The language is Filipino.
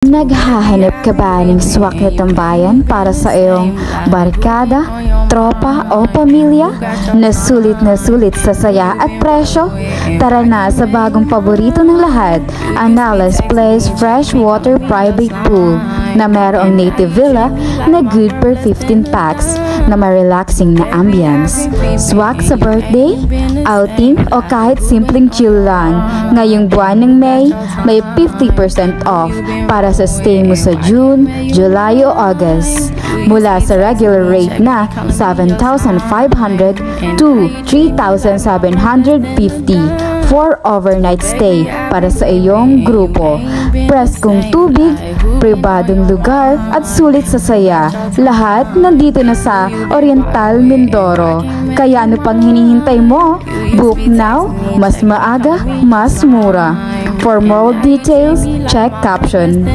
Naghahanap ka ba ng swak na tambayan para sa iyong barkada, tropa o pamilya? Na sulit sa saya at presyo? Tara na sa bagong paborito ng lahat, Anales Place Freshwater Private Pool na mayroong native villa na good per 15 packs na may relaxing na ambience. Swak sa birthday, outing o kahit simpleng chill lang. Ngayong buwan ng may 50% off para sa stay mo sa June, July o August. Mula sa regular rate na 7,500 to 3,750 for overnight stay para sa iyong grupo. Preskong tubig, pribadong lugar at sulit sa saya. Lahat nandito na sa Oriental Mindoro. Kaya ano pang hinihintay mo? Book now, mas maaga, mas mura. For more details, check caption.